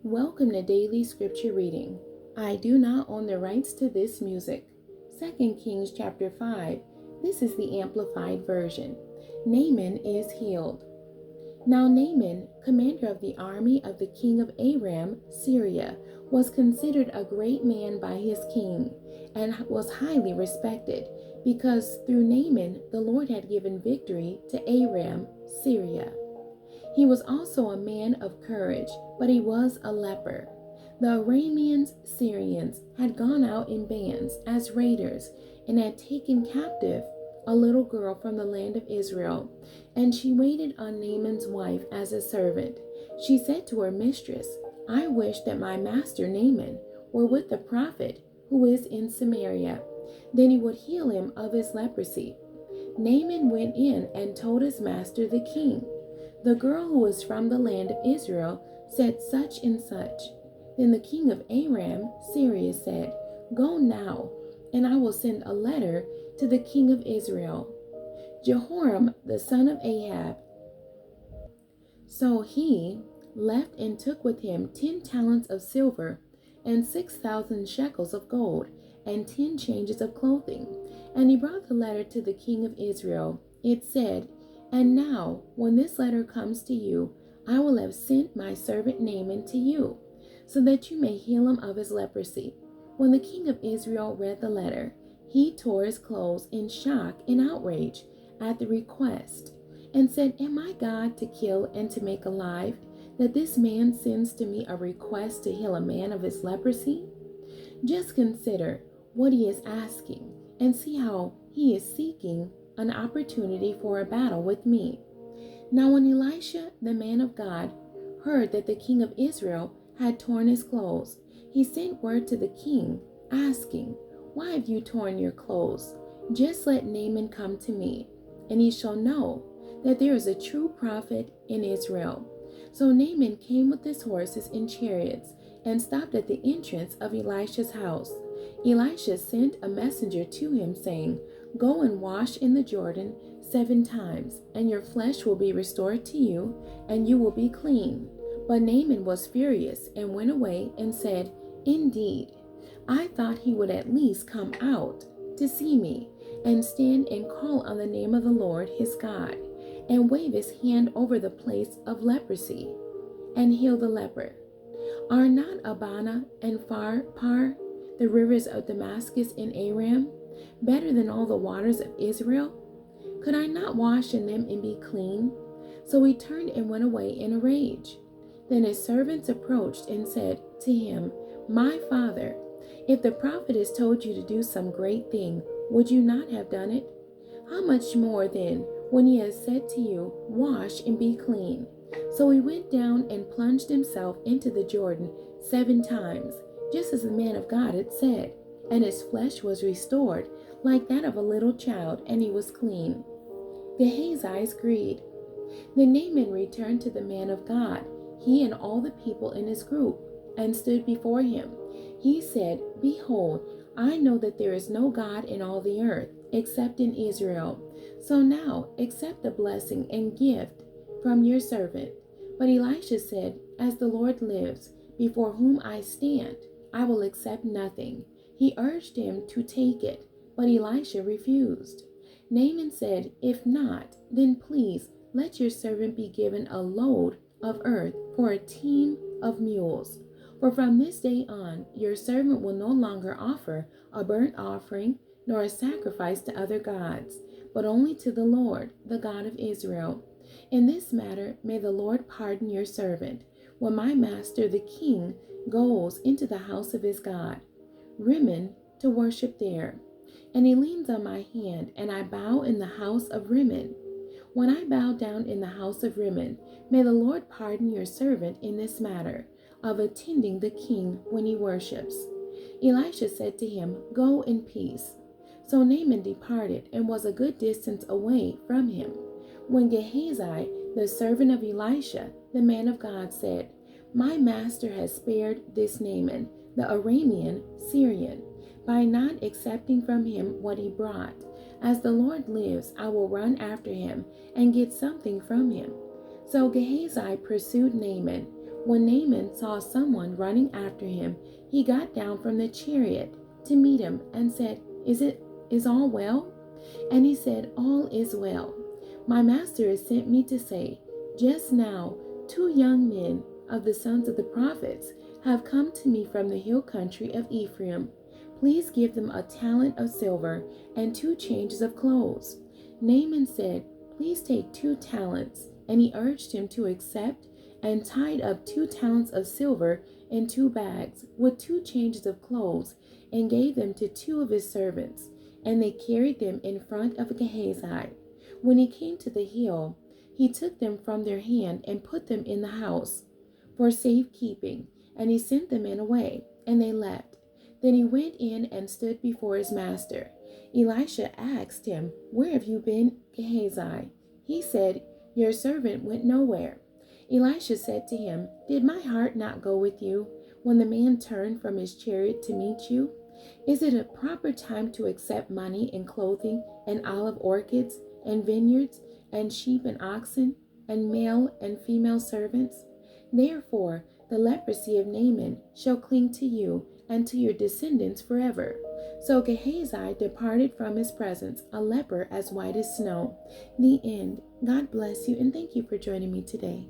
Welcome to Daily Scripture Reading. I do not own the rights to this music. 2 Kings chapter 5. This is the Amplified Version. Naaman is healed. Now Naaman, commander of the army of the king of Aram, Syria, was considered a great man by his king, and was highly respected, because through Naaman the Lord had given victory to Aram, Syria. He was also a man of courage, but he was a leper. The Arameans, Syrians, had gone out in bands as raiders and had taken captive a little girl from the land of Israel, and she waited on Naaman's wife as a servant. She said to her mistress, "I wish that my master Naaman were with the prophet who is in Samaria. Then he would heal him of his leprosy." Naaman went in and told his master the king. The girl who was from the land of Israel said such and such. Then the king of Aram, Syria, said, "Go now, and I will send a letter to the king of Israel." Jehoram, the son of Ahab, so he left and took with him 10 talents of silver and 6,000 shekels of gold and 10 changes of clothing. And he brought the letter to the king of Israel. It said, "And now, when this letter comes to you, I will have sent my servant Naaman to you, so that you may heal him of his leprosy." When the king of Israel read the letter, he tore his clothes in shock and outrage at the request, and said, "Am I God to kill and to make alive, that this man sends to me a request to heal a man of his leprosy? Just consider what he is asking, and see how he is seeking an opportunity for a battle with me." Now when Elisha, the man of God, heard that the king of Israel had torn his clothes, he sent word to the king, asking, "Why have you torn your clothes? Just let Naaman come to me, and he shall know that there is a true prophet in Israel." So Naaman came with his horses and chariots, and stopped at the entrance of Elisha's house. Elisha sent a messenger to him, saying, "Go and wash in the Jordan 7 times, and your flesh will be restored to you, and you will be clean." But Naaman was furious, and went away and said, "Indeed, I thought he would at least come out to see me, and stand and call on the name of the Lord his God, and wave his hand over the place of leprosy, and heal the leper. Are not Abana and Pharpar, the rivers of Damascus and Aram, better than all the waters of Israel? Could I not wash in them and be clean?" So he turned and went away in a rage. Then his servants approached and said to him, "My father, if the prophet has told you to do some great thing, would you not have done it? How much more then, when he has said to you, 'Wash and be clean'?" So he went down and plunged himself into the Jordan 7 times, just as the man of God had said, and his flesh was restored like that of a little child, and he was clean. Gehazi's greed. Then Naaman returned to the man of God, he and all the people in his group, and stood before him. He said, "Behold, I know that there is no God in all the earth, except in Israel. So now accept the blessing and gift from your servant." But Elisha said, "As the Lord lives, before whom I stand, I will accept nothing." He urged him to take it, but Elisha refused. Naaman said, "If not, then please let your servant be given a load of earth for a team of mules. For from this day on, your servant will no longer offer a burnt offering nor a sacrifice to other gods, but only to the Lord, the God of Israel. In this matter, may the Lord pardon your servant, when my master the king goes into the house of his God, Rimmon, to worship there. And he leans on my hand, and I bow in the house of Rimmon. When I bow down in the house of Rimmon, may the Lord pardon your servant in this matter of attending the king when he worships." Elisha said to him, "Go in peace." So Naaman departed, and was a good distance away from him. When Gehazi, the servant of Elisha, the man of God, said, "My master has spared this Naaman, the Aramean Syrian, by not accepting from him what he brought. As the Lord lives, I will run after him and get something from him." So Gehazi pursued Naaman, When Naaman saw someone running after him, he got down from the chariot to meet him and said, Is all well? And he said, All is well. My master has sent me to say, Just now 2 young men of the sons of the prophets have come to me from the hill country of Ephraim. Please give them a talent of silver and 2 changes of clothes. Naaman said, Please take 2 talents. And he urged him to accept, and tied up 2 talents of silver in 2 bags with 2 changes of clothes, and gave them to 2 of his servants. And they carried them in front of Gehazi. When he came to the hill, he took them from their hand and put them in the house for safekeeping, and he sent the men away, and they left. Then he went in and stood before his master. Elisha asked him, Where have you been, Gehazi? He said, Your servant went nowhere. Elisha said to him, Did my heart not go with you when the man turned from his chariot to meet you? Is it a proper time to accept money and clothing and olive orchards and vineyards and sheep and oxen and male and female servants? Therefore, the leprosy of Naaman shall cling to you and to your descendants forever. So Gehazi departed from his presence, a leper as white as snow. The end. God bless you, and thank you for joining me today.